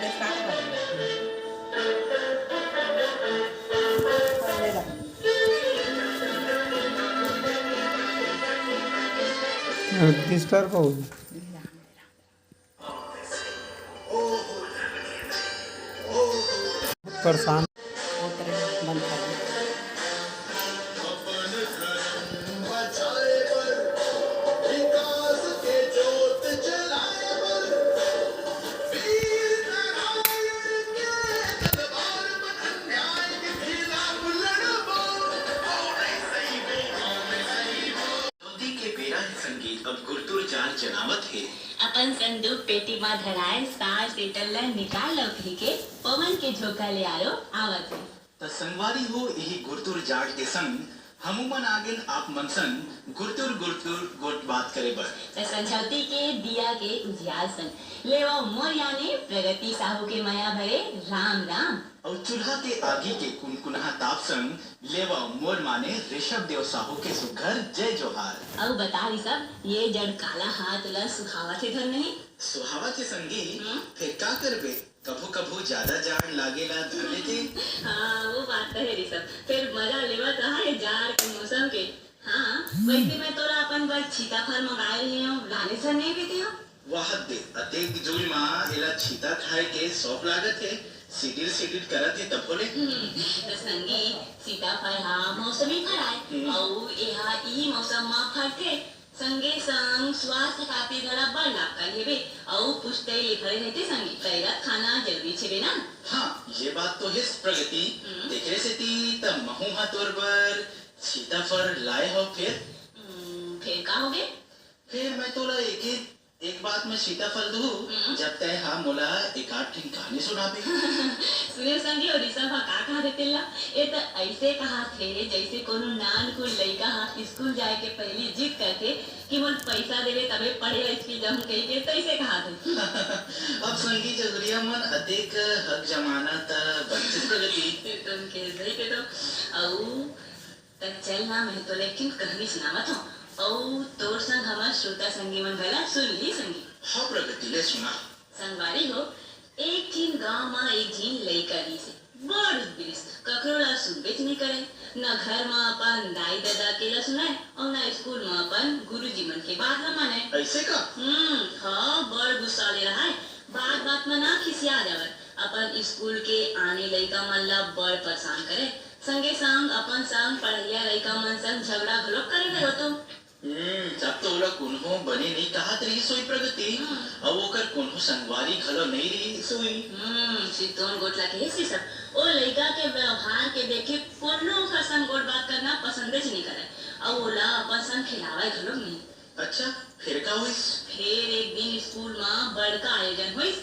ते start disturb होगी परेशान बंद कर दे। संगीत अब गुरतुर जान जनावत है अपन संदूक पेटी में धराए सार सेटल ला निकाल लौकी के पवन के झोंका ले आयो आवत है त संगवारी हो यही गुरतुर जाट के संग हमूमन आगिन आप मनसन गुरतुर गुरतुर गोट बात करे बर त संझौती के दिया के उजियार सन लेवा मोर यानी प्रगति साहू के माया भरे राम राम और चूल्हा के आगे के कुनकुनहा ताप संग लेवा मोर माने ऋषभ देव साहू के सुघर जय जोहार अब बता रही सब ये जड़ काला हाथ ला सुखावत है धर नहीं सुहावा के संगी फिर का करबे कभू कभू ज्यादा जाड़ लागेला धर लेके हाँ वो बात तो है ऋषभ फिर मजा लेवा कहा है जाड़ के मौसम के हाँ वैसे मैं तोरा अपन बर सीताफल मंगाए रही हूँ लाने से नहीं पीती हो वाह दे अतेक जोई माँ इला छीता खाए के शौक लागत है सीटिल करत है तब बोले तो संगी सीताफल हाँ मौसमी फल आए और यहा ई मौसम में फलते संगे संग स्वास्थ्य खातिर घड़ा बड़ लाभकारी हेबे और पुष्टि लिखल रहते संगी तैयार खाना जरूरी छेबे ना हाँ ये बात तो है प्रगति देखरे से ती त महू हा तोर बर सीताफल लाए हो फिर का होगे फिर मैं तोला एक बात में सीताफल दू जब तय हाँ मोला एक आठ ठिन कहानी सुनाबे सुने संगी और ऋषभ का कहा देते ला ये तो ऐसे कहा थे जैसे कोनो नान को लड़का हा स्कूल जाए के पहले जिद करके कि मोल पैसा देवे तबे पढ़े स्कूल जाऊं कह के तो ऐसे कहा थे अब संगी जगरिया मन अधिक हक जमाना त बच्चे प्रगति तुम के सही के तो औ तक चलना मैं तो लेकिन कहानी सुनावत हूं औ तोर संग हमार श्रोता संगी मन भला सुन ली संगी हाँ प्रगति ले सुना संगवारी हो एक दिन गांव में एक झीन लड़का दी से बड़ बिरिस ककरो ला सुनबे नहीं करे न घर में अपन दाई दादा के ला सुनाए और न स्कूल में अपन गुरुजी मन के बात ला माने ऐसे का हाँ बड़ गुस्सा ले रहा है बात बात में ना खिसिया जावर अपन स्कूल के आने लड़का मन ला बड़ परेशान करे संगे संग अपन संग पढ़िया लड़का मन संग झगड़ा घलोक करे गए हो तो तब तो ओला कुन्हो बने नहीं कहा रही सोई प्रगति अब ओकर कुन्हो संगवारी घलो नहीं रही सोई सितोन गोटला के हिस्से सब ओ लड़का के व्यवहार के देखे कोनो का संग गोट बात करना पसंद ही नहीं करे अब ओला अपन संग खिलावे घलो नहीं अच्छा फिर का हुइस फिर एक दिन स्कूल में बड़का आयोजन हुइस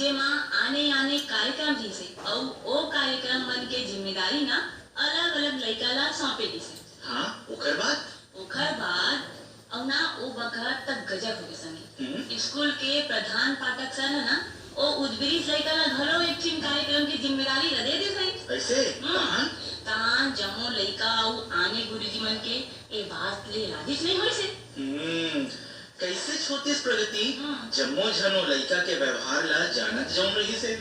जेमा आने आने कार्यक्रम जैसे और ओ कार्यक्रम मन के जिम्मेदारी ना अलग अलग लड़का ला सौंपे दिसे हाँ ओकर बाद और ना ओ बखत तक गजब हो गए संगी स्कूल के प्रधान पाठक सर है ना ओ उद्बीरिस लड़का ला घरो एक टीम कार्यक्रम की जिम्मेदारी ला दे सही ऐसे तान जमो लड़का और आने गुरुजी मन के ए बात ले राजिश नहीं होई से कैसे छोटे प्रगति जम्मो झनो लड़का के व्यवहार ला जानत जौन रही से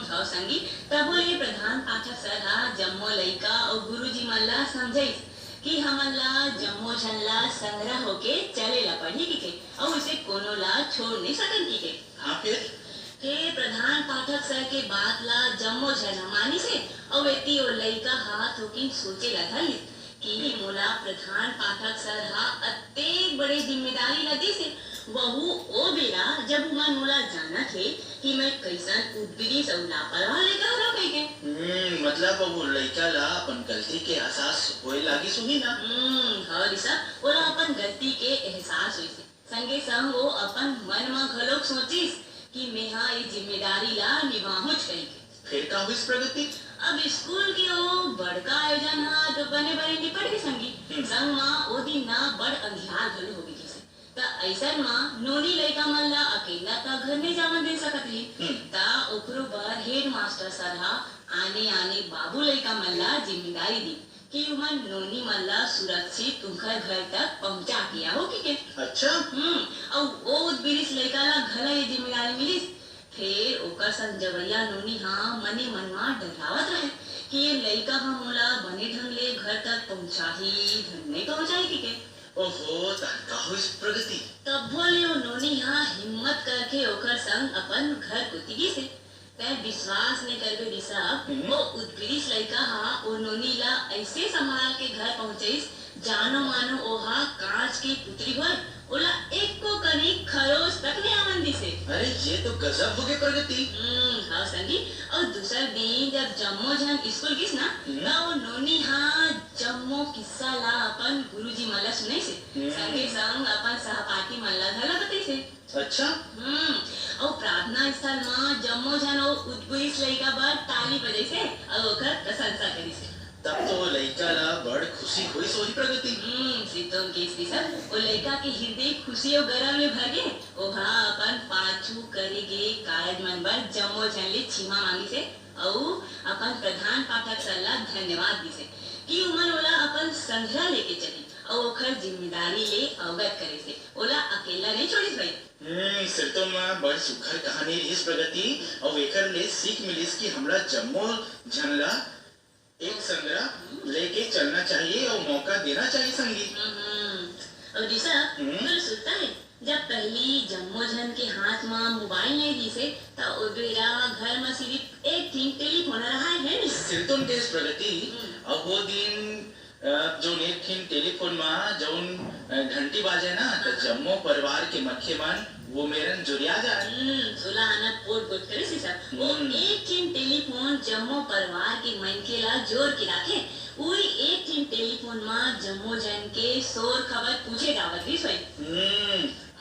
हाँ संगी तब ये प्रधान पाठक सर हा जम्मो लड़का और गुरुजी मन ला समझाइस कि हमन ला जम्मो झन ला संग्रह होके चले ला पढ़ी के और इसे कोनो ला छोड़ नहीं सकन की के हाँ फिर प्रधान पाठक सर के बात ला जम्मो झन मानी से और वेती और लड़का हाथ होकिन सोचे ला धर कि मोला प्रधान पाठक सर हा अत्ते बड़े जिम्मेदारी ला दी से वहु ओ बेरा जब उमन मोला जाना थे कि मैं कैसन उद्बिरी और लापरवाह लड़का हो कह के मतलब वो लड़का ला अपन गलती के एहसास होए लागी सुनी ना हाँ ऋषभ ओला अपन गलती के एहसास हुई से संगे संग वो अपन मन में घलोक सोचिस कि मैं हाँ ये जिम्मेदारी ला निभाहूं कहीं फिर का हुई प्रगति अब स्कूल के वो बड़का आयोजन हा तो बने बने निपट के संगी संग माँ ओ दिन ना बड़ अंधियार घलो हो गई ता ऐसन माँ नोनी लड़का मन ला अकेला ता घर नहीं जावन दे सकत ही ता ओकरो बर हेड मास्टर सर हा आने आने बाबू लड़का मन ला जिम्मेदारी दी कि उमन नोनी मन ला सुरक्षित तुमकर घर तक पहुंचा दिया हो कि के अच्छा और ओ उद्बिरिस लड़का ला घर ये जिम्मेदारी मिलिस फिर ओकर संग जवैया नोनी हाँ मने मनवा डरावत रहे कि ये लइका हम मोला बने ढंग ले घर तक पहुंचाही घर नहीं पहुंचाही के ओहो का हो इस प्रगति तब बोले वो नोनी हाँ हिम्मत करके ओकर संग अपन घर कुतिगी से तै विश्वास नहीं करबे दिसब वो उद्ग्रीस लइका हाँ ओ नोनी ला ऐसे संभाल के घर पहुंचाइस जानो मानो ओहा कांच की पुतरी होय ओला एक को कनी खरोच तक नहीं आवन दिसे। अरे ये तो गजब हो गए प्रगति। हाँ संगी और दूसर दिन जब जम्मो जन स्कूल गिस ना तो वो नोनी हाँ जम्मो किस्सा ला अपन गुरुजी मला सुनाई से संगे संग अपन सहपाठी मला घला बताई से। अच्छा और प्रार्थना स्थल में जम्मो जन वो उद्गुइस लइका बर ताली बजाई से और ओकर प्रशंसा करी से। तब तो लइका ला बड़ खुशी हुई सोही प्रगति। सीतों के सब वो लइका के हृदय खुशी और गरम में भर गए ओहा अपन पाछू करेगे कायद मन बर जम्मो जन ले क्षमा मांगी से और अपन प्रधान पाठक सर ला धन्यवाद दी से कि उमन ओला अपन संग्रह लेके चली और ओखर जिम्मेदारी ले अवगत करे से ओला अकेला नहीं छोड़िस भाई। सिर तो में बड़ सुखर कहानी रही प्रगति और एकर ले सीख मिलिस कि हमरा जम्मो जन ला एक संग्रह लेके चलना चाहिए और मौका देना चाहिए संगी। और दिशा तो सुनता है जब पहली जम्मो जन के हाथ में मोबाइल नहीं दी से तो ओबेरा घर में सिर्फ एक दिन टेलीफोन रहा है सिरतोन के प्रगति और वो दिन जो नेखिन टेलीफोन में जो घंटी बाजे ना तो जम्मो परिवार के मखे मन वो मेरन जुड़िया जाए सुला आना पोट पोट करे सी सब वो एक दिन टेलीफोन जम्मो परिवार के मन के ला जोर के रखे वही एक दिन टेलीफोन में जम्मो जन के शोर खबर पूछे जावत भी सोई।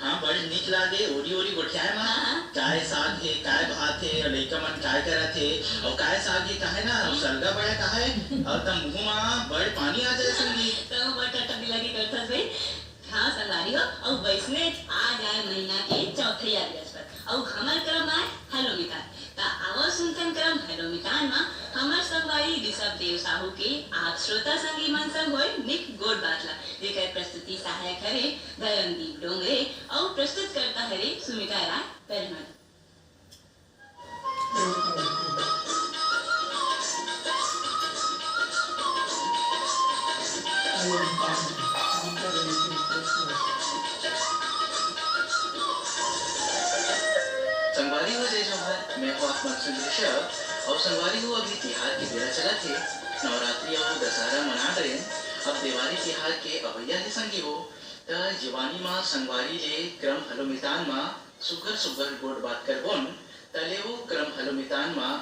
हाँ बड़ नीक लागे ओरी ओरी गोठियाए में काय साग है काय भात है और लइका मन काय करत है और काय साग है काहे ना सरगा बड़ा काहे और तम मुंह में बड़ पानी आ जाए संगी तो बड़ टटक लगी करथस भाई। हाँ संगारी हो और वैसने आ जाए महीना के चौथे दिवस पर और हमर क्रम आए हेलो मितान ता आवाज सुनतन क्रम हेलो मितान में हमर संगवारी ऋषभ देव साहू के आप श्रोता संगी मन संग होय निक गोड बातला जेकर प्रस्तुति सहायक हरे गगनदीप डोंगरे और प्रस्तुत करता हरे सुमिता राय परमल। संगवारी हो जय जोहर मैं हूँ आपका ऋषभ और संगवारी हो अभी तिहार के बेरा चला थे नवरात्रि और दशहरा मना रहे अब दिवाली तिहार के अवैया के संगी हो त जीवानी माँ संगवारी ले क्रम हलोमितान माँ सुगर सुगर गोड बात कर बोन तले वो क्रम हलोमितान माँ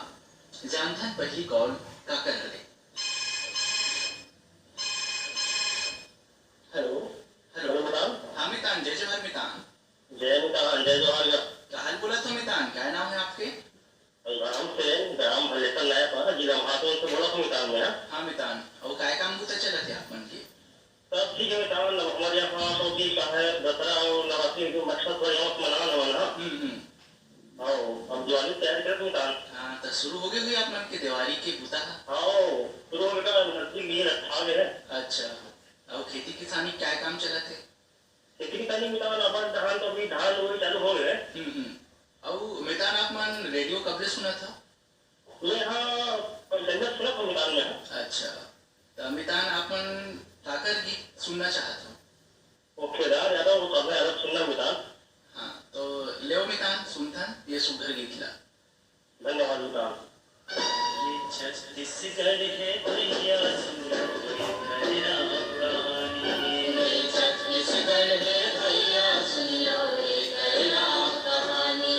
जानथन पहली कॉल का कर रहे। हेलो हेलो मितान हाँ मितान जय जोहर मितान जय मितान जय जोहर हाल बोला तो मितान क्या नाम है आपके? ग्राम से ग्राम भलेसन लाया पर जिला महात्मा से बोला तो मितान में हाँ मितान और काय काम होता चला थे आप मन के सब ठीक है मितान हमारे यहाँ तो भी का है दसरा और नवरात्रि के मकसद पर यहाँ मनाना नवाना आओ अब दिवाली तैयारी कर मितान। हाँ तो शुरू हो गए आप मन के दिवाली के बुता आओ शुरू हो गया नजदीक भी रखा गया। अच्छा और खेती किसानी क्या काम चला थे? खेती किसानी मितान अपन धान तो भी धान वही चालू हो गए। और मितान आप मन रेडियो कब से सुना था? मैं यहाँ जन्नत सुना था मितान में। अच्छा तो मितान आप मन ताकर गीत सुनना चाहता हूँ ओके दार यादव वो करना यादव सुनना मितान। हाँ तो ले मितान सुनता ये सुघर गीत ला। धन्यवाद मितान। ये छत्तीसगढ़ है भैया सुनो रे छत्तीसगढ़ है भैया सुन लो रे राम कहानी।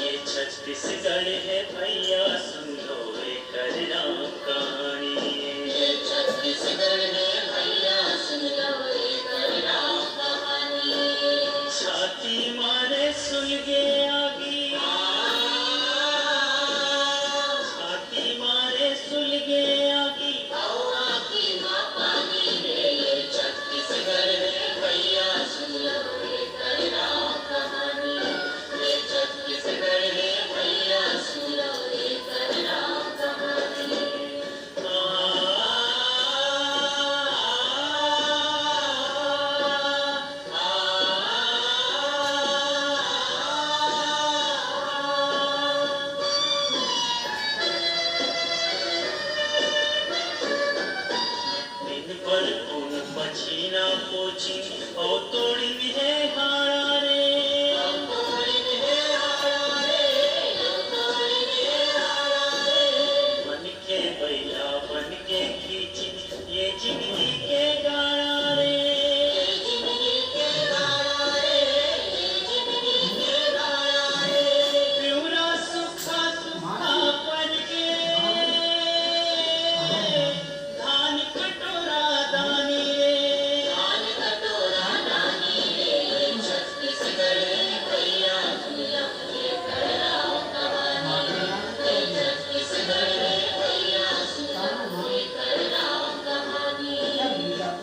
ये छत्तीसगढ़ है भैया सुन लो रे राम कहानी। ये छत्तीसगढ़ है भैया सुन लो रे राम कहानी। छाती मारे सुलगे आगी छाती मारे सुलगे आगी की माँ पानी पोची और तोड़ी है हाड़ा रे बन के बैला बन के खींची ये जिंदगी के गाड़ा रे प्यूरा सुखा सुखा पन के धान कटोरा दानी रे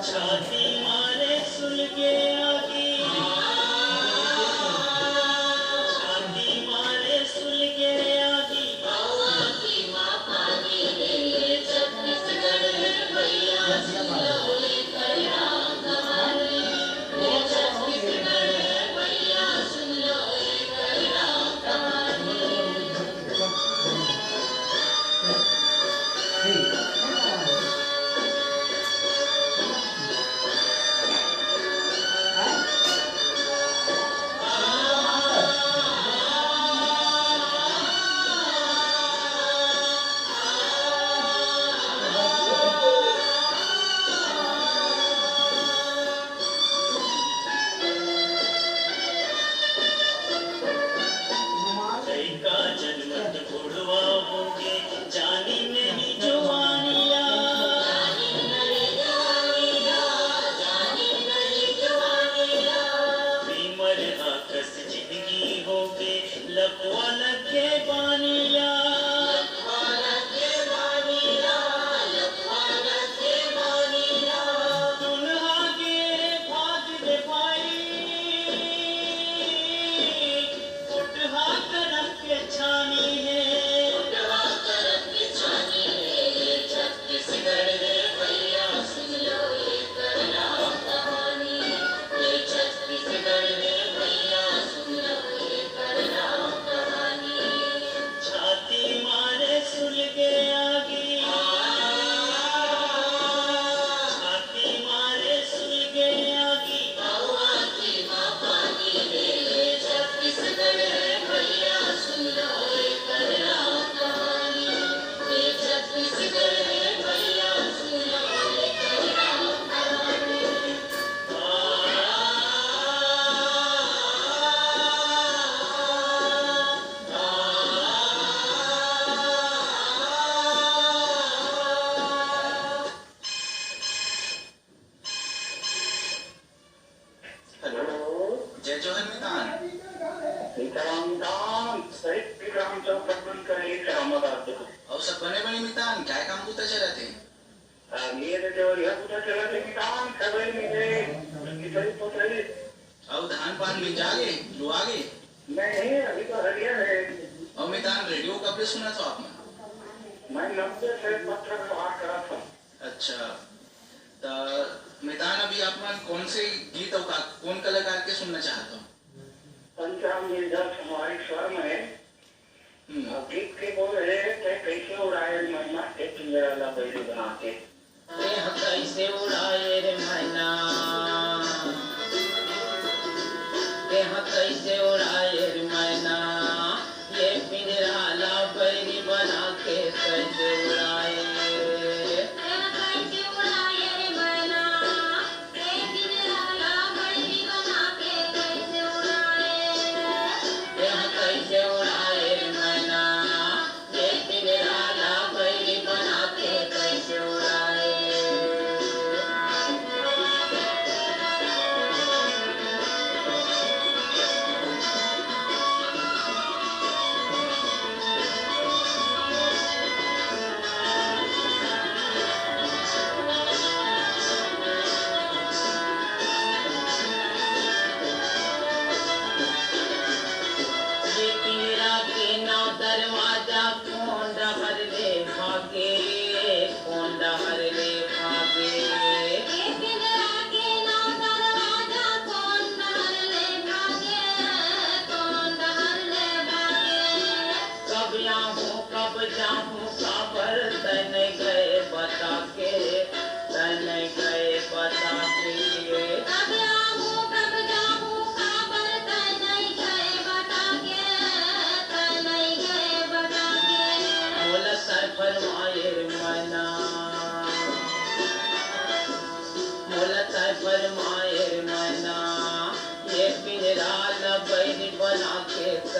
छाती मारे सुलगे आगे छाती मारे सुलगे आगे का जन्मत बुढ़वा होंगे जानी मेरी जवानिया बीमर आकस जिंदगी होगे लपवा लगे बानिया दुल्हा के भाग दे भाई उठा करम के छानी है छाती मारे सुलगे आगे छाती मारे सुलगे आगे हेलो जय जोहर मितान और सब बने बने मितान क्या काम पूछता चला थे और धान पान मिल जागे लो आगे नहीं अभी तो हरिया है। और मितान रेडियो कब से सुना था आपने मैं 90 से पत्र व्यवहार करा था। अच्छा तो मितान अभी आप कौन से गीत और कौन कलाकार के सुनना चाहते हो पंचांग निर्दर्श हमारी स्वर में गीत के बोल रहे थे कैसे उड़ाए मैना के पिंजरा बैरी बना के कैसे उड़ाए रे मैना कैसे उड़ाए रे मैना ये पिंजरा ला बैरी बना के कैसे उड़ाए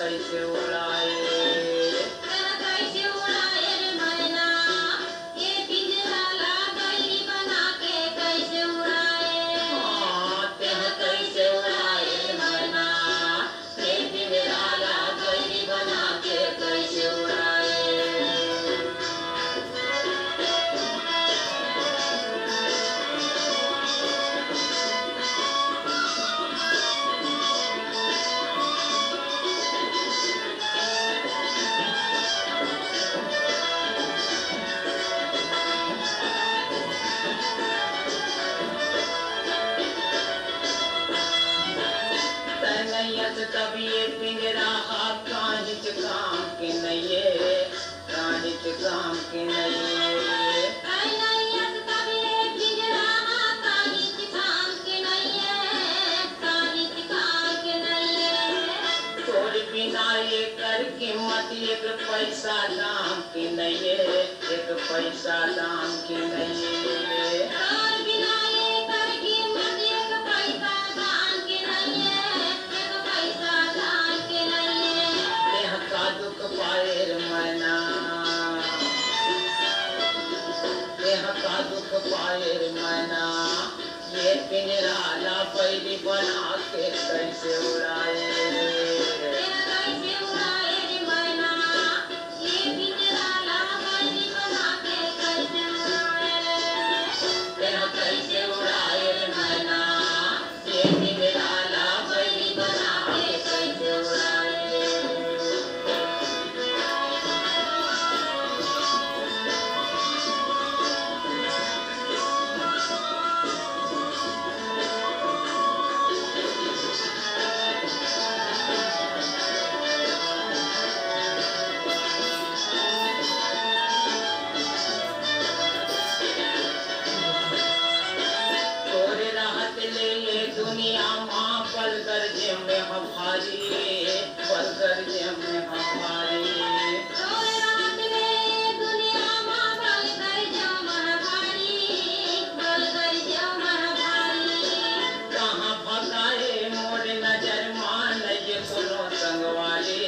कैसे उड़ाए कैसे उड़ाए रे मैना ये पिंजरा लागई बना के कैसे उड़ाए तेह कैसे उड़ाए मैना ये पिंजरा लागई बना के कैसे उड़ाए तनयत तब ये पिंजरा हाथ काहिच काम के नये काहिच काम के नये कैनैयत तबे पिंजरा काहिच काम के नइये काहिच काम के नइये तोर बिना ये कर कीमत एक पैसा दाम के नये एक पैसा दाम के नये तार बिना ये कर कीमत एक पैसा दान के नइये एक पैसा दान के नइये देह का दुख पाए रे मैना देह का दुख पाए रे मैना ये पिंजरा ला पैरी बना के कैसे उड़ाए कैसे उड़ाए रे मैना ये पिंजरा लागई बना के कैसे उड़ाए कैसे उड़ाए रे मैना ये पिंजरा ला पैरी बना के कैसे उड़ाए तोरे राहत ले ये दुनिया माँ पल गर्जे में हमारी पल गर्जे में हमारी तोरे रात में दुनिया मां बल कर जाओ मन भारी बल कर जाओ मन भारी कहाँ भगाए मोर नजर मान ये कोनो संगवारी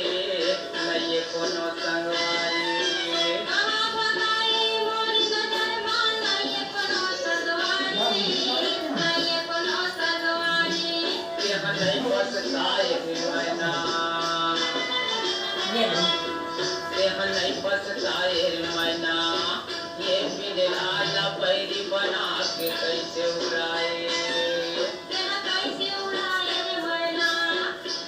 ये कोनो संगवारी कहां भगाए मोर नजर मान ये कोनो सगवारी ये कोनो सगवारी यह नहीं बसताए मैना यह नहीं बसताए मैना ये पिंजरा ला पैरी बना के कैसे उड़ाए कैसे उड़ाए रे मैना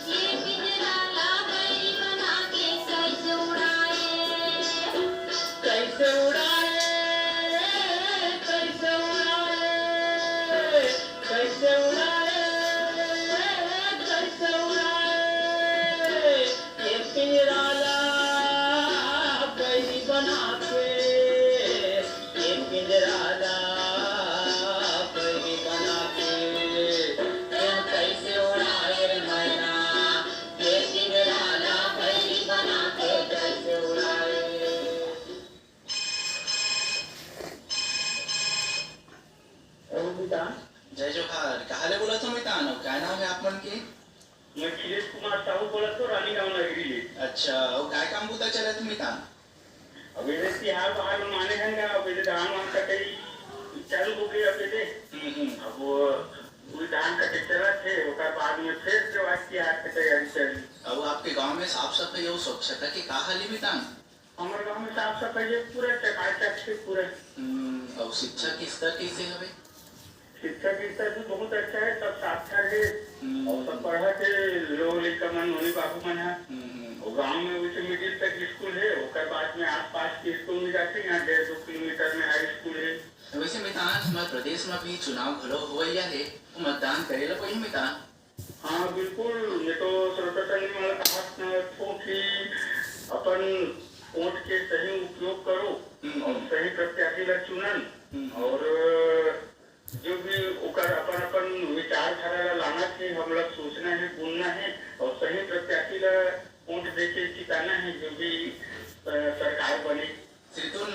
ये पिंजरा लागई बना के कैसे उड़ाए कैसे उड़ाए कैसे उड़ाए कैसे उड़ाए कैसे उड़ाए ये पिंजरा ला पैरी बना के ये पिंजरा ला पैरी बना के यह कैसे उड़ाए मैना ये पिंजरा ला पैरी बना के कैसे उड़ाए जय जोहार कहाले बोला तो मितान काय नाव है आपन के मैं खिलेश कुमार साहू बोला तो रानी गाँव नगरी अच्छा और काय काम बुता चला तुम मितान अब ये तिहार बाहर में माने हैं ना अब ये धान वान कटाई चालू हो गई अब ये अब वो धान कटे चला थे उसके बाद में फिर जो आज की हाथ की तैयारी चली अब आपके गांव में साफ सफाई और स्वच्छता की का हाल है मितान हमारे गांव में साफ सफाई पूरा चकाचक से पूरा और शिक्षा की स्तर कैसे हवे शिक्षा की स्तर भी बहुत अच्छा है सब साक्षर है और सब पढ़ा के लोग लिखा मन होने बाबू मन है और गांव में वैसे मिडिल तक स्कूल है उसके बाद में आसपास के स्कूल में जाते हैं यहाँ 1.5-2 किलोमीटर में हाई स्कूल है वैसे मितान हमारे प्रदेश में भी चुनाव घलो हुआ है वो मतदान करेला कोई मितान हाँ बिल्कुल ये तो सर्वप्रथम मैं कहा था कि अपन वोट के सही उपयोग करो और सही प्रत्याशी ला चुनन और जो भी उकर अपन अपन विचारधारा ला लाना है हम लोग सोचना है बोलना है और सही प्रत्याशी ला वोट देके जिताना है जो भी सरकार बने श्रीतोन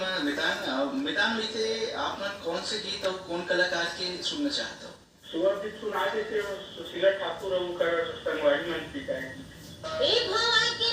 मितान वैसे आप मन कौन से गीत और कौन कलाकार के सुनना चाहते हो सुबह भी सुना देते सुशीला ठाकुर और उनका संगवारी मन पिता है ए भवा के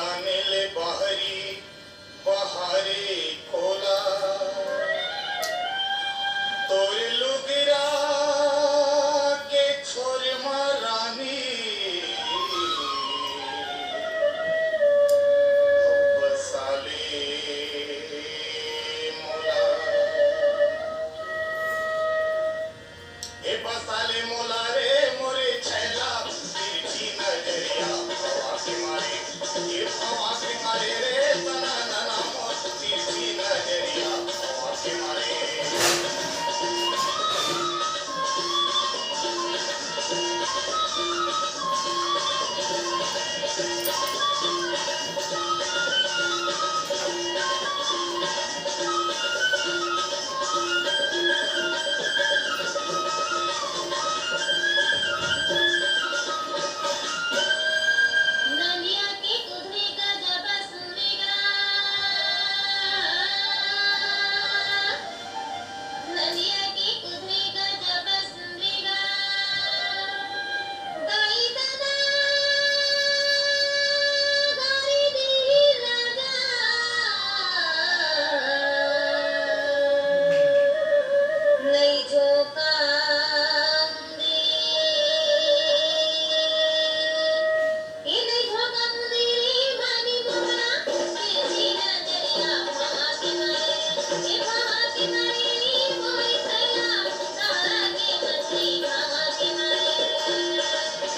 बुलाने ले बाहरी बहारे खोला तोरे लुगिरा के छोर मारानी बसाले मोला ए बसाले मोला रे मोरे छैला तिरछी नजरिया हवा के मारे ये हवा के मारे रे तना नना मोर तिरछी नजरिया हवा के मारे नदिया की कुधरी का जब सुनेगा नदिया की कुधरी का जब सुनेगा गाई दादा गारी दी राजा नहीं झोंका इने झोंका मुंदरी मानी मुगना तिरछी नजरिया हवा के मारे ये हवा के मारे मोरी सैया सहारा की मछली हवा के मारे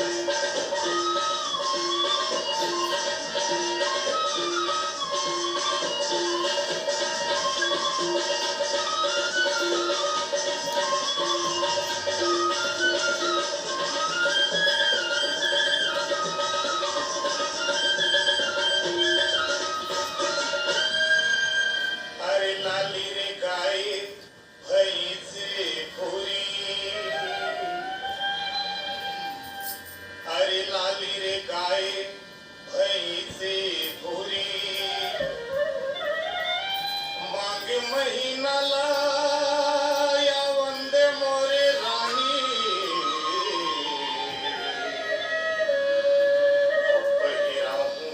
अरे लाली रे गाय भैंस भूरी अरे लाली रे गाय भैंस भूरी मांग महीना लाया वंदे मोरे रानी पहिरा हूँ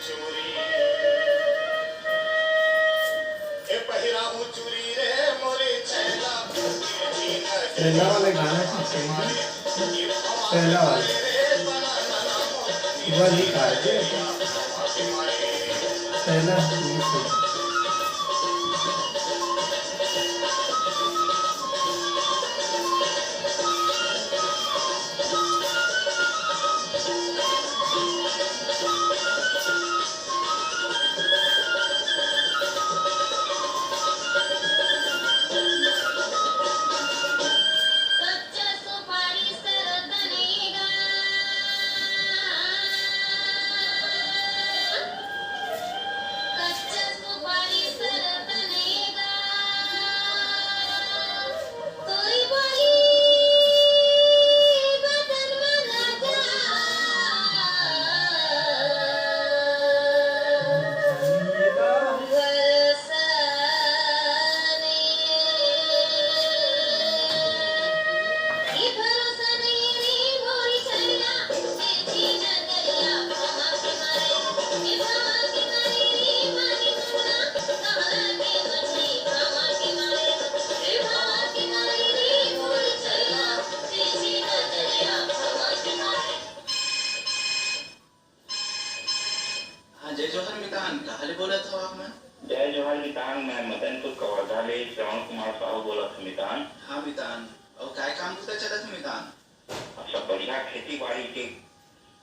चोरी ए पहिरा हूँ चूरी रे मोरे छैला तिरछी पहला वाला गाना की पहला वाला वही काटे पहला कच्चा सुपारी सरद नेगा कच्चा सुपारी सरद नेगा तोरी बोली बदन में लगा ये भरोसा नहीं रे मोरी छैला तिरछी नजरिया हवा के मारे ये हवा के मारे रे मानी मुगना सहारा की मछली हवा के मारे ये हवा के मारे रे मोरी छैला तिरछी नजरिया हवा के मारे हाँ जय जोहर मितान कहाँ ले बोला था आप मैं जय जोहर मितान, मैं मदनपुर कवर्धा ले श्रवण कुमार साहू बोला था मितान। हाँ मितान और काय काम पता चला था मितान सब बढ़िया खेती बाड़ी के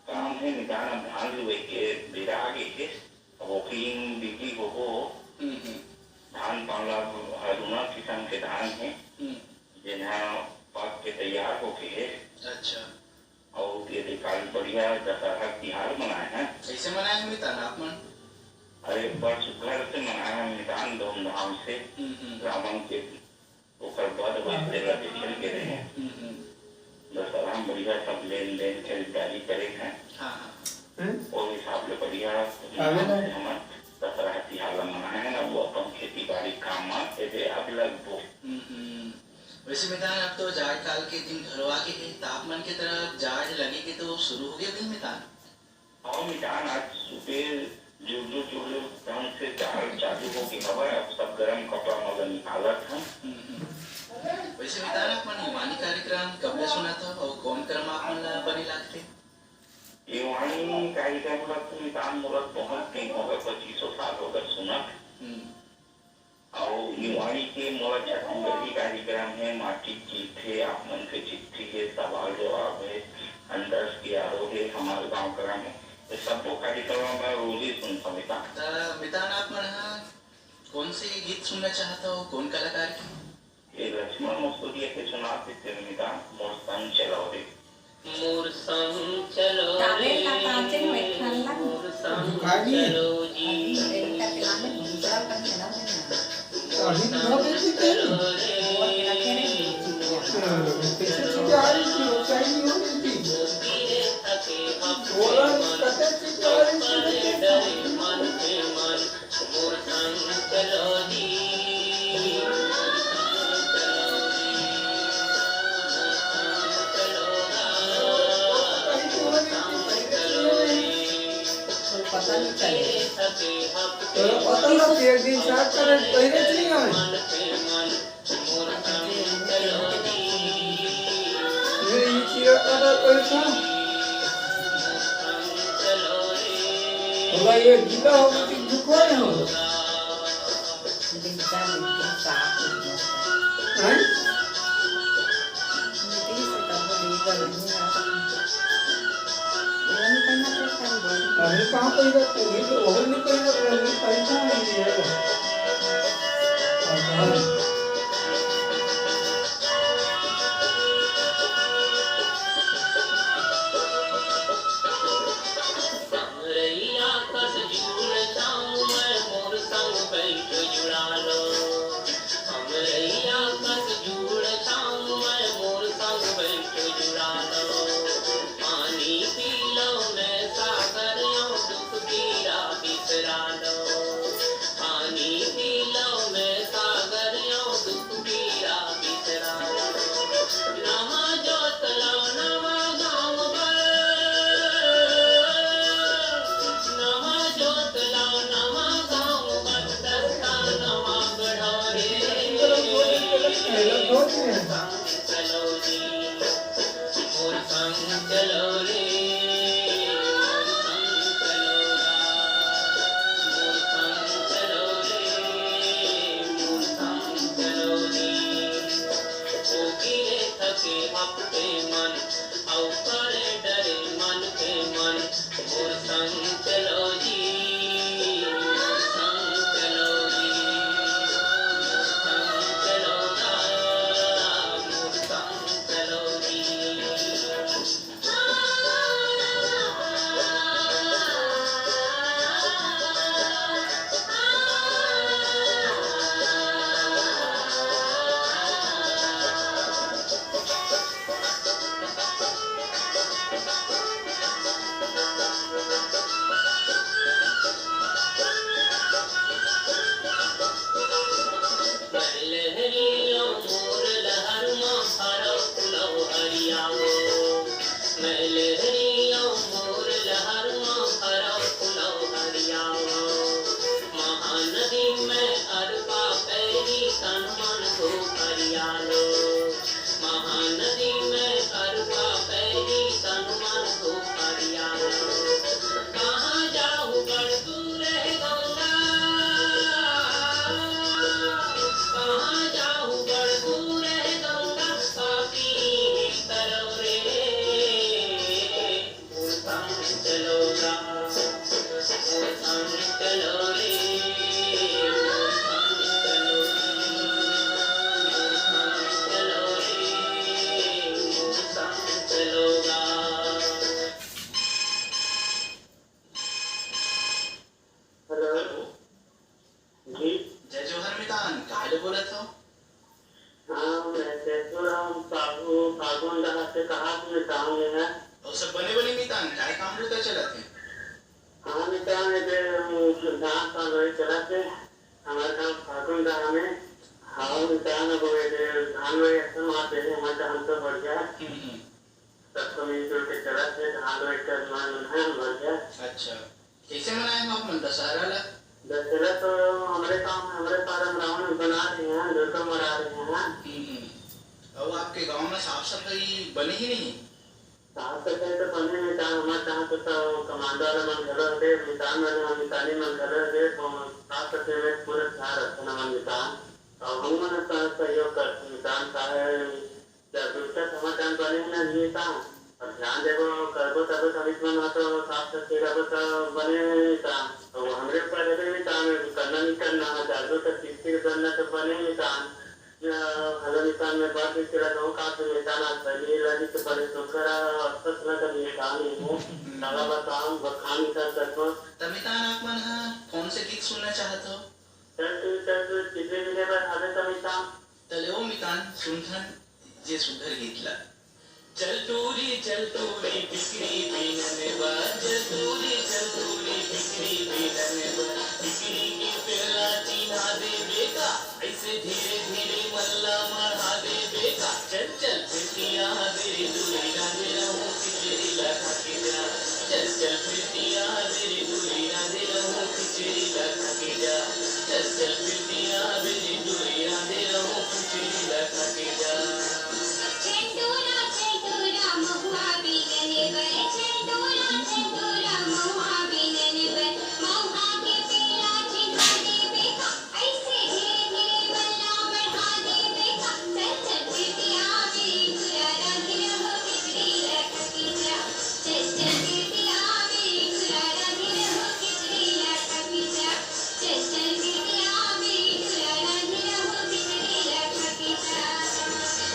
काम है मितान। अब धान लुए के बेरा आगे के अब ओखलीन बिजली हो धान पावला हरुणा किस्म के धान है जिन्हा पाक के तैयार हो के है अच्छा और ये काल बढ़िया दशहरा तिहार मनाए हैं। कैसे मनाए मितान आप मन अरे बड़ सुघर से मनाया मितान धूमधाम से रावण के ओकर बाद वास्ते रजिस्टर के रहे दशहरा में बढ़िया सब लेन देन खरीदारी करे हैं हाँ हाँ और हिसाब से बढ़िया हमारे दशहरा तिहार मनाए हैं ना वो अपन खेती बाड़ी काम में अब लगभग वैसे मितान अब तो जाड़ काल के दिन घरवा के तापमान की तरफ जाड़ लगे के तो शुरू हो गया भाई मितान और मिजान आज सुबह जो ढंग से चालू हो की खबर है, अब सब गरम कपड़ा मगर निकाला था। वैसे मितान आपण युवानी कार्यक्रम कब ले सुना था और कौन क्रम आपण ला बनी लागते? युवानी कार्यक्रम का तो मिजान मुरत बहुत दिन हो गए, 25 साल हो गए सुना। और युवानी के मोला छत्तीसगढ़ी कार्यक्रम है, माटी चिट्ठी आप मन के चिट्ठी के सवाल जवाब है, अंदर की आरोग्य हमारे गांव क्रम है, ये सब कार्यक्रम मैं रोज ही सुनता हूँ। मितान आपण कौन से गीत सुनना चाहता हो, कौन कलाकार की? ये लक्ष्मण मसूरिया के सुनाते थे मितान, मोर संग चलाओ रे। मोर संग चलो ताले रे, का तांचे में बैठा ला मोर संग दुकानी है। चलो जी, अभी का पिलाने दूसरा करने ना देना अभी तो बेची थी वो तेरा कह रहे कैसे चीजें आ रही थी वो चाहिए हो रही थी पीरे थके बोला अपने कते चीजें आ रही थी डरे मन के मन, मोर संग चलो जी, पता नहीं चले तो पता ना कि एक दिन साथ करे पहले नहीं आए ये चीज़ का पैसा होगा, ये गीला हो गई दुखो नहीं हो दिन का साफ हैं? नीति से तब लीगल नहीं आता ये करना पड़ता है। अभी कहाँ पे इधर ये तो ओवर नहीं करेगा, ये पैसा नहीं है। रैया कस जून जाऊं मैं, मोर संग बैठ जुड़ा लो, हम रैया कस जून जाऊं मैं, मोर संग बैठ जुड़ा लो, पानी पी लो मैं सागर यूं दुख पीरा बिसरा लो, पानी पी लो मैं सागर यूं दुख पीरा बिसरा लो, नवा जोत लो नवा गाँव नवा जोत लाओ नवा गाँव बदस्ता नवा गढ़ोरे, चलो जी मोर संग चलो रे, मोर संग चलो रे, मोर संग चलो रे, ओ गिरे थके अपने मन, औ करे डरे मन के मन, मोर संग चलो जी, मोर संग चलो जी, मोर संग चलो गा, मोर संग चलो जी। लहरियो मोर लहर मां हरो फुलो हरियाओ, मैं लहरियो मोर लहर मां हरो फुलो हरियाओ, महानदी में अरबा पैरी तन मन को हरियालो, महानदी में अरबा पैरी तन मन को हरियालो, कहाँ जाऊँ बड़ दूर है गंगा, कहाँ जाऊँ बड़ दूर है गंगा, पापी करो रे, मोर संग चलो गा, मोर संग चलो रे, मोर संग चलो रे, मोर संग चलो गा। हेलो जी, जय जोहर मितान, कहाँ ले बोला था? हाँ मैं जयपुराम फागुन दहा से कहा कि मैं काम लेना, और सब बने बने मितान काय काम रुका चला थे? हाँ मैं काम है धान का लोही चला थे, हमारा काम फागुन दहा में, हाँ मैं काम है धान में ऐसा मारते हैं हमारा धान तो बढ़ गया, सबको मिलजुल के चला थे धान रोट कर मन है भर गया। अच्छा, कैसे मनाए हो आप मन दशहरा ला? दशहरा तो हमारे काम हमारे पारम रावण बना रहे हैं, दुर्गा मना रहे हैं। और आपके गांव में साफ सफाई बनी ही नहीं? साफ सफाई तो बने मितान हमारे यहाँ तो कमांडो वाला मन घर है, मितान वाले मितानी मन घर है, तो साफ सफाई में पूरा ध्यान रखना मन मितान और हम मन सहयोग करते मितान साहब जब दूसरा समाधान बने ना ये काम और ध्यान देवो करबो तब समित मन तो साफ सफाई रखो तो बने काम तो हमरे ऊपर है काम करना नहीं करना जागो तो किसी बनना तो बने मितान हलो निशान में बात भी करा दो का तो निशान आज पहले लगी तो बड़े सुखरा अस्पत ना कर निशान ही हो सारा बताऊं बखान कर सको तमितान आप मन हा कौन से गीत सुनना चाहते हो? चल कितने मिले पर हमें तमितान तले ओ मितान सुनथन जे सुंदर गीत ला। चल टूरी बिक्री बीनने बा, चल टूरी बिक्री बीनने बा, बिक्री के पहला चिन्हा दे बेका, ऐसे धीरे धीरे मल्ला मढ़ा दे बेका, चल चल फिरतिया तेरी दूरी राधे रहूं खिचड़ी लगा के जा, चल चल फिरतिया तेरी दूरी राधे रहूं खिचड़ी लगा के जा, चल चल फिरतिया तेरी दूरी राधे रहूं खिचड़ी लगा के जा। महुआ बीनने बर चंदूरा महुआ बीनने बर महुआ के पीला चिन्हा दे बेका ऐसे धीरे धीरे मल्ला मढ़ा दे बेका चल चल फिरतिया मेरी तुरा राधे रहो खिचड़ी लगा के जा चल चल फिरतिया मेरी तुरा राधे रहो खिचड़ी लगा के जा चल चल फिरतिया मेरी तुरा राधे रहो खिचड़ी लगा के जा।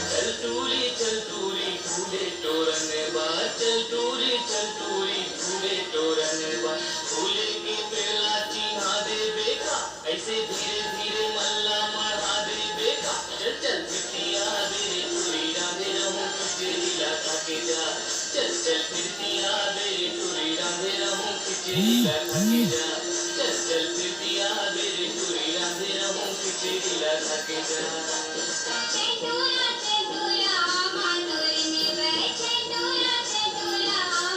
चल टूरी फूले तोरण बा, चल टूरी फूले तोरण बा, फूले के पहला चिन्हा दे बेका ऐसे धीरे धीरे मल्ला मढ़ा दे बेका चल चल फिरतिया बेरे टूरी राधे रहूं खिचड़ी लगा के जा चल चल फिरतिया बेरे टूरी राधे रहूं खिचड़ी लगा के जा चल चल फिरतिया बेरे टूरी राधे रहूं खिचड़ी लगा के जा। चंदूरा माधुरने बर चंदूरा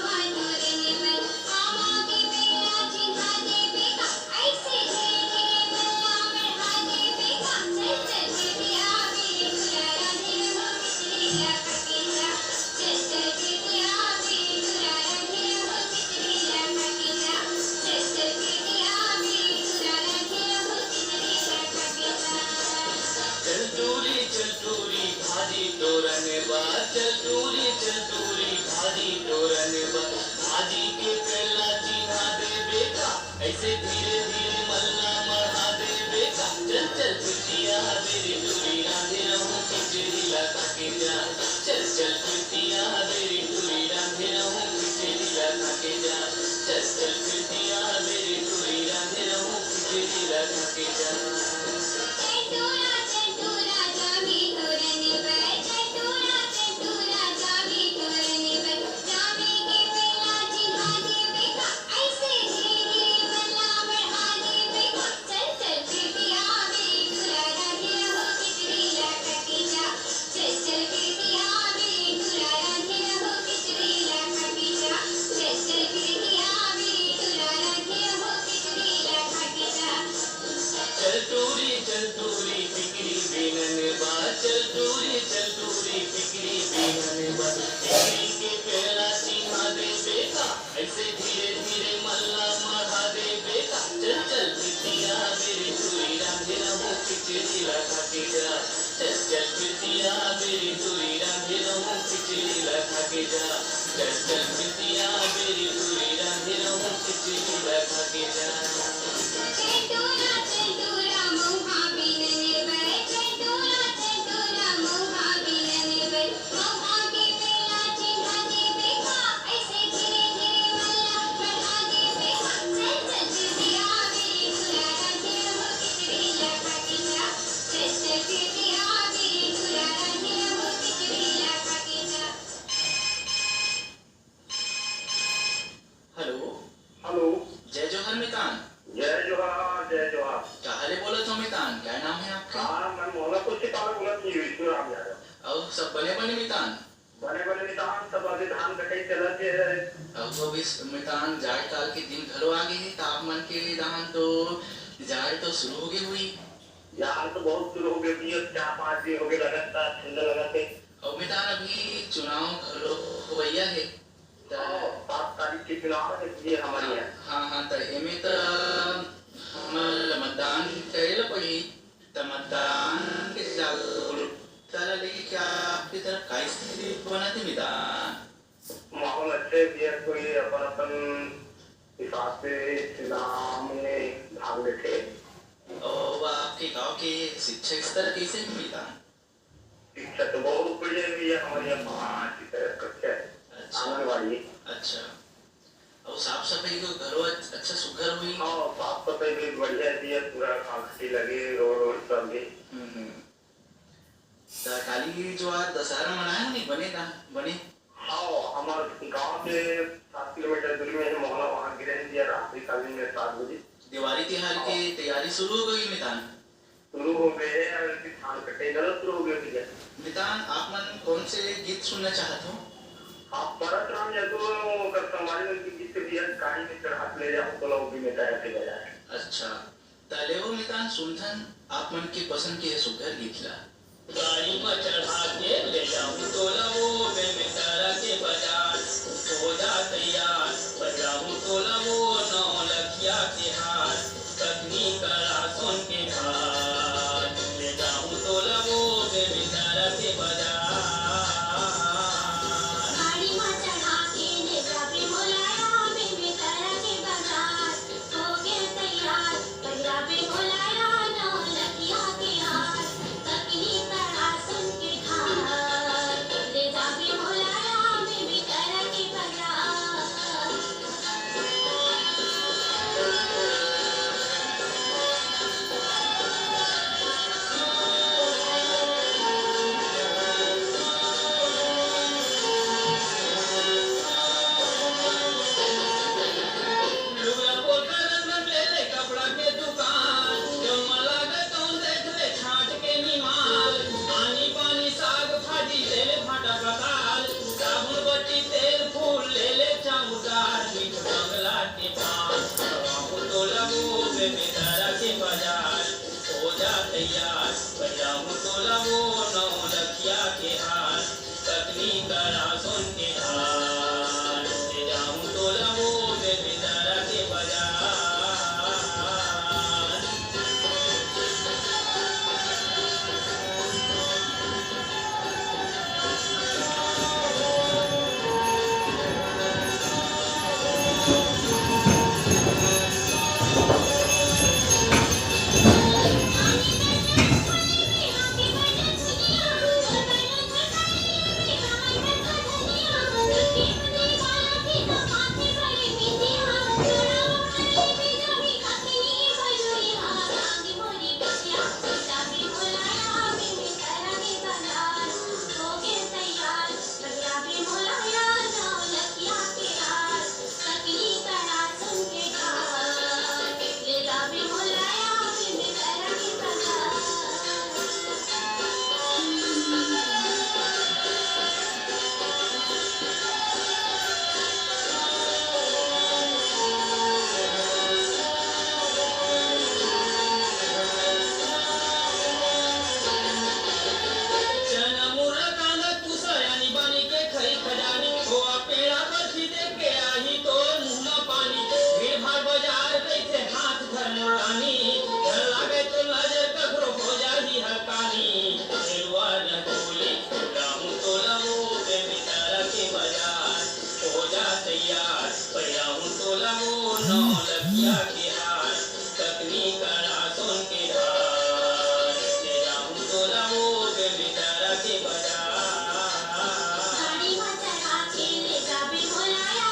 माधुरने बर आमा के पीला चिन्हा दे बेका ऐसे धीरे धीरे मल्ला मढ़ा दे बेका चल चल फिरतिया मेरी तुरा राधे रहो खिचड़ी लगा के जा चल चल फिरतिया मेरी तुरा राधे रहो खिचड़ी लगा के जा चल चल फिरतिया मेरी तुरा राधे रहो खिचड़ी लगा के जा। चल टूरी भाजी तोरण बा, चल टूरी भाजी तोरण बा, भाजी के पहला चिन्हा दे बेका ऐसे धीरे धीरे मल्ला मढ़ा दे बेका चल चल फिरतिया बेरी टूरी राधे रहूं खिचड़ी लगा के जा चल चल फिरतिया बेरी टूरी राधे रहूं खिचड़ी लगा के जा चल चल फिरतिया बेरी टूरी राधे रहूं खिचड़ी लगा के जा। चंदूरा जावी तोरने बर चंदूरा जावी तोरने बर जावी के पीला चिन्हा दे बेका ऐसे धीरे धीरे मल्ला मढ़ा दे बेका चल चल फिरतिया मेरी तुरा राधे रहो खिचड़ी लगा के जा चल चल फिरतिया मेरी तुरा राधे रहो खिचड़ी लगा के जा चल चल फिरतिया मेरी तुरा राधे रहो खिचड़ी लगा के जा। चल टूरी बिक्री बीनने बा, चल टूरी बिक्री बीनने बा, बिक्री के पहला चिन्हा दे बेका ऐसे धीरे धीरे मल्ला मढ़ा दे बेका चल चल फिरतिया मेरी टूरी राधे रहूं खिचड़ी लगा के जा चल चल फिरतिया मेरी टूरी राधे रहूं खिचड़ी लगा के जा चल चल फिरतिया मेरी टूरी राधे रहूं खिचड़ी लगा के जा। चंदूरा महुआ बीनने बर चंदूरा महुआ बीनने बर महुआ के पीला चिन्हा दे बेका ऐसे धीरे धीरे मल्ला मढ़ा दे बेका चल चल फिरतिया मेरी तुरा राधे रहो खिचड़ी लगा के जा चल चल फिरतिया मेरी तुरा राधे रहो खिचड़ी लगा के जा। हेलो हेलो जय जोहर मितान। जय जोहार चाहले बोला तो मितान क्या नाम है आपका? हाँ मैं मोहल्ला को सितारा बोला थी विष्णु राम यादव। और सब बने मितान? बने बने नितान सब अभी धान कटाई चलत है। अब अभी मितान जाड़ काल के दिन घरो आगे है तापमान के दान तो जाड़ तो शुरू हो गई हुई। यहाँ तो बहुत शुरू हो गए भी 4-5 दिन हो गए लगातार ठंडा लगाते। और मितान अभी चुनाव घरो होइया है। 7 तारीख के चुनाव है ये हमारे यहाँ। हाँ हाँ तो एमे तो हमार मतदान करेला पड़ी तो मतदान के जागरूकता लेके क्या आपकी तरफ का स्थिति बनाते मितान माहौल अच्छे भी है कोई अपन अपन हिसाब से चुनाव में भाग लेते। और आपके गांव के शिक्षा स्तर कैसे है मितान? शिक्षा तो बहुत ऊपर भी है हमारे यहाँ 5 कक्षा है। अच्छा आंगनबाड़ी। अच्छा और साफ सफाई को घरों अच्छा सुघर हुई। हाँ साफ सफाई भी बढ़िया भी है पूरा खांसी लगे रोड सब भी। तो काली ज्वार दशहरा मनाया नहीं बने। हाँ हमारे गांव से 7 किलोमीटर दूरी में मोहल्ला वहाँ गिरन दिया रात्रि कालीन में 7 बजे। दिवाली त्योहार की तैयारी शुरू हो गई मितान। शुरू हो गए धान कटे गलत शुरू हो गए भैया। मितान आप मन कौन से गीत सुनना चाहते हो? आप परशुराम या तो समाज में गीत भी है कहानी में चढ़ा ले जाओ तो लोग भी में तैयार से बजाए। अच्छा तलेवो मितान सुनथन आप मन के पसंद के सुघर गीत ला। गाड़ी में चढ़ा के ले जाऊं तोला वो में तारा के बाजार हो जा तैयार बजाऊं तोला वो 9 लखिया के हार कटनी करा सोन के घाट ले जाऊं तोला वो में तारा के बाजार गाड़ी में चढ़ा के ले जाबे मोलाया में तारा के बाजार हो गए तैयार पंजाबी मोलाया 9 लखिया के हार तकनी करा सुन के घाट ले जाबे मोलाया में तारा के बाजार। लुगड़ा पोतर में ले ले कपड़ा के दुकान जो मलागे कौन देख ले छाट के निमाल पानी पानी साग भाजी ले ले भाटा पकाल साबुन बत्ती तेल फूल ले ले चामुदार मीठ बंगला के पान बाबू तो लगो बेबी तारा के बाजार हो जा तैयार बजाऊं तो लगो 9 लखिया के हार कटनी करा सोन के धार ले जाऊं तो लगो बेबी तारा के बाजार चना मुर्रा कांदा कुसा यानी बानी के खरी खजानी खोआ पेड़ा बर्फी देख के आही तो मुंह में पानी भीड़ भाड़ बाजार कैसे हाथ धर रानी डर लागे तो नजर कखरो हो जाही हकानी एलवा न बोली लाऊं तो लाऊं बेबी तारा के बाजार हो जा तैयार पड़ाऊं तो लाऊं 9 लखिया के हार तकनी करा सोन के धार ले जाऊं तो लाऊं बेबी तारा के बाजार गाड़ी में चढ़ा के ले जाबे मोलाया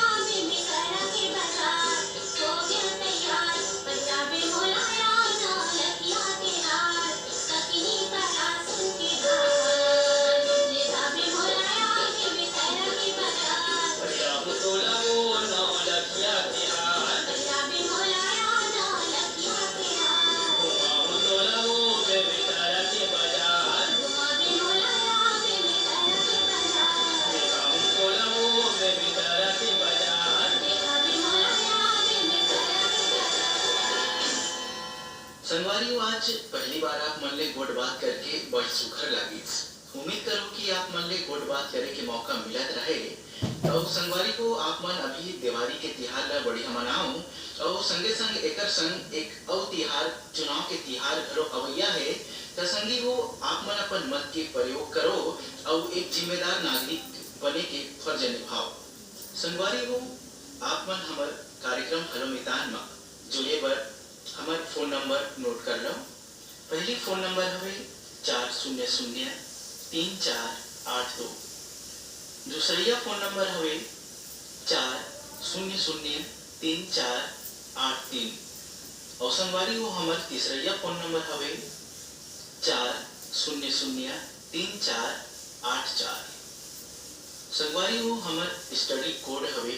में तारा के बाजार हो गया तैयार पंजाबी मोलाया 9 लखिया के हार तकनी करा सुन के घाट ले जाबे मोलाया में तारा के बाजार पड़ाऊं तो लाऊं 9 लखिया के हार पंजाबी मोलाया 9 लखिया के हार संगवारी आज पहली बार आप मन ले गोट बात करके बड़ सुखर लागी। उम्मीद करो कि आप मन ले गोट बात करे के मौका मिलत रहे। और संगवारी को आप मन अभी दिवाली के तिहार ला बढ़िया मनाओ और संगे संग एकर संग एक और तिहार चुनाव के तिहार घरो अवैया है। तो संगी वो आप मन अपन मत के प्रयोग करो और एक जिम्मेदार नागरिक बने के फर्ज निभाओ। संगवारी वो आप मन हमार कार्यक्रम हलो मैदान में जुड़े बर हमार फोन नंबर नोट कर लो। पहली फोन नंबर हवे 400-3482। दूसरा फोन नंबर हवे 400-3483। और संगवारी वो हमार तीसरा फोन नंबर हवे 400-3484। संगवारी वो हमार स्टडी कोड हवे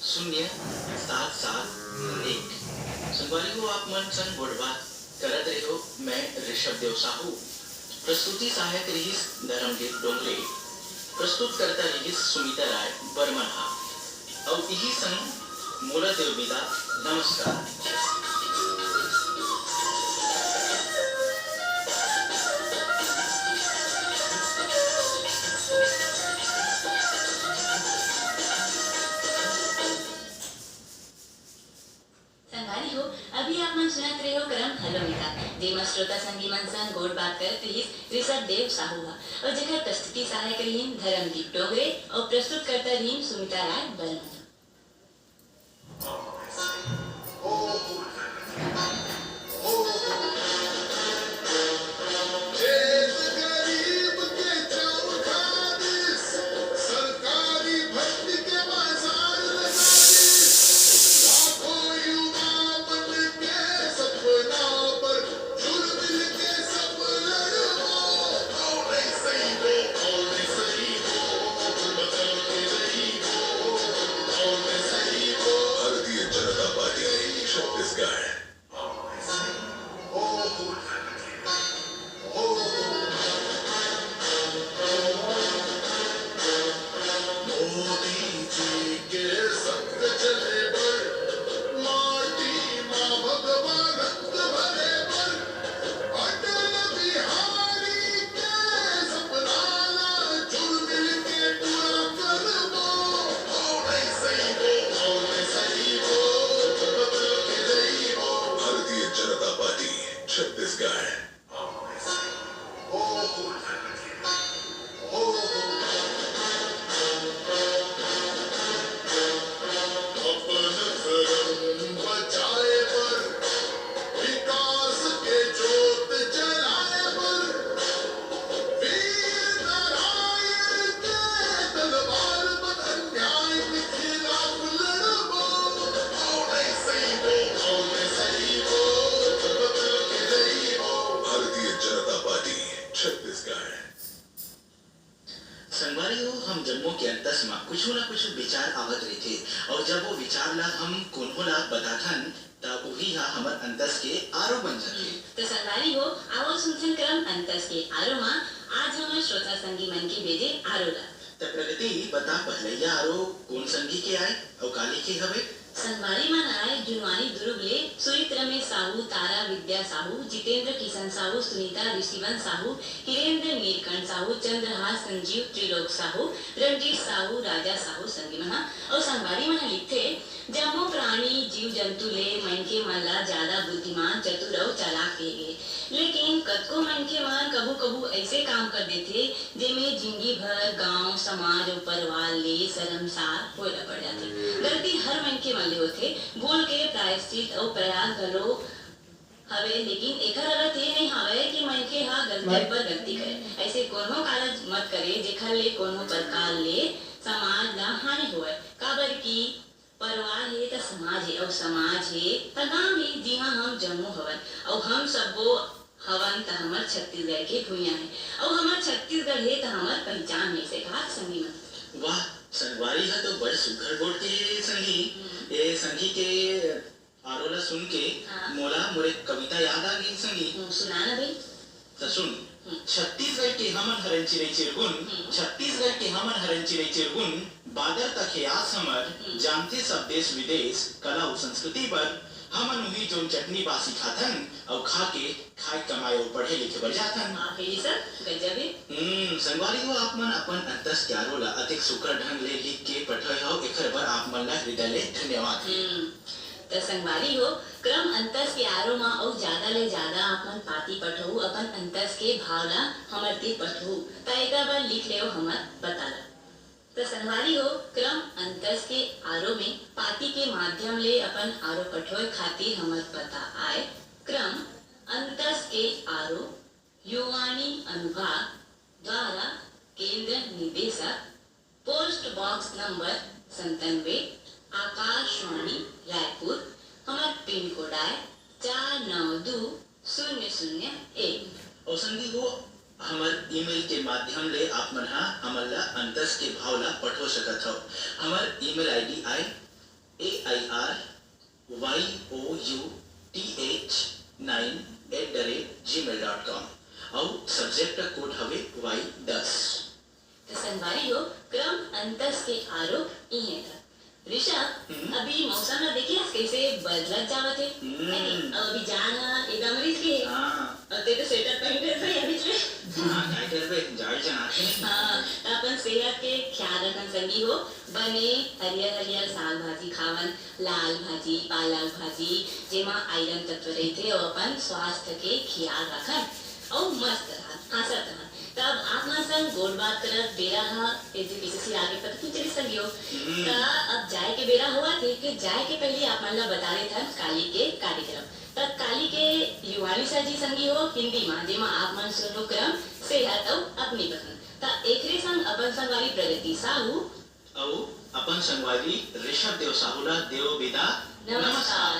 0771। संगवारी को आप मन संग गोड़बात करत रहो। मैं ऋषभ देव साहू, प्रस्तुति सहायक रहीस धर्मदेव डोंगरे, प्रस्तुत करता रहीस सुनीता राय बर्मन। और यही संग मोला देव विदा। नमस्कार। अभी आप मन सुनत रहे हो क्रम हलो मैदान, जेमा श्रोता संगी मन संग गोड़ बात करत रहीस ऋषभ देव साहू और जेकर प्रस्तुति सहायक रहीन धर्मदीप डोगरे और प्रस्तुत करता रहीन सुनीता राय बर्मन। कुछ ना कुछ विचार आवत रही और जब वो विचार ला हम कोनो ला बताथन तब वही हमर अंतस के आरो बन जाते। तो संगवारी हो आवो सुनसन क्रम अंतस के आरो मां आज हम श्रोता संगी मन के भेजे आरो ला। त प्रगति बता पहले आरो कौन संगी के आए और काली के हवे। संगवारी मन आए जुनवानी दुर्ग ले सुरित रमेश साहू, तारा विद्या साहू, जितेंद्र किशन साहू, सुनीता ऋषिवन साहू, हिरेंद्र नीलकंठ साहू, चंद्रहास संजीव, त्रिलोक साहू, रणजीत साहू, राजा साहू संगी मना। और संगवारी मन लिखे जम्मो प्राणी जीव जंतु ले मनके मन ला ज्यादा बुद्धिमान, चतुर और चालाक कहे गए, लेकिन कतको मनके मन कबू कबू ऐसे काम कर देथे जेमे जिंदगी भर गांव समाज और परिवार ले शर्मसार होए ला पड़ जाथे। गलती हर मनके मन ले होथे, भूल के प्रायश्चित और प्रयास घलो हवे, लेकिन एकर अर्थ ये नहीं हवे कि मनके हा गलती पर गलती करे। ऐसे कोनो कारज मत करे जेखर ले कोनो प्रकार ले समाज ला हानि होए। काबर की परिवार है तो समाज है और समाज है तो गांव है। जी हाँ, हम जम्मू हवन और हम सबो हवन तो हमार छत्तीसगढ़ के भूया है और हमार छत्तीसगढ़ है तो हमार पहचान है। से कहा संगी मन वाह संगवारी है तो बड़ सुघर गोट के संगी। ये संगी के आरोला सुन के मोला मोरे कविता याद आ गई संगी। सुनाना भाई तो सुन। छत्तीसगढ़ के हमन हरन चिरे चिरगुन, छत्तीसगढ़ के हमन हरन चिरे चिरगुन, बादर तक आस हमर जानते सब देश विदेश कला और संस्कृति पर हमन वही जो चटनी बासी खाथन और खा के खाए कमाए और पढ़े लिखे बढ़ जाथन। आप ये सब गजब है। संगवारी हो आप मन अपन अंतस त्यारो ला अतिक सुकर ढंग ले लिख के पठोय हो एकर बर आप मन ला हृदय ले धन्यवाद। तो संगवारी हो क्रम अंतस के आरो मा और ज्यादा ले ज्यादा आपन पाती पठऊ अपन अंतस के भावना हमर ते पठऊ त एका बार लिख लेओ हमर बताला। तो संगवारी हो क्रम अंतस के आरो में पाती के माध्यम ले अपन आरो पठोय खातिर हमर पता आए क्रम अंतस के आरो युवानी अनुभाग द्वारा केंद्र निदेशक post box number 97 Akashvani Raipur हमार पिन कोड है 492001। और संगी हो हमर ईमेल के माध्यम ले आप मन हा हमन ला अंतस के भाव ला पठो सकत हो। हमर ईमेल आईडी आई AIRYOUTH9@gmail.com और सब्जेक्ट कोड हवे Y10। तो संगवारी हो क्रम अंतस के आरो इहे था। ऋषभ अभी मौसम ना देखिए कैसे बदलत जावत है। अब अभी जाना एकदम रिस्की है। हां और ते तो स्वेटर पहन के भाई अभी चले। हां काय करबे जाड़ जनाते। हां अपन सेहत के ख्याल रखन संगी हो बने हरियर हरियर साग भाजी खावन लाल भाजी पालक भाजी जेमा आयरन तत्व रहते और अपन स्वास्थ्य के ख्याल रखन और मस्त रहन हंसत रहन। तब आप मन संग गोल बात करत बेरा हा पीसीसी आगे तक तू चली संगियो। अब जाए के बेरा हुआ थे कि जाए के पहले आप मन ला बता रहे थे काली के कार्यक्रम। तब काली के युवानी सर जी संगी हो हिंदी मां जेमा आप मन सुनो क्रम सेहत और अपनी पसंद। तब एकरे संग अपन संगवारी प्रगति साहू और अपन संगवारी ऋषभ देव साहू ला देव बेदा नमस्कार।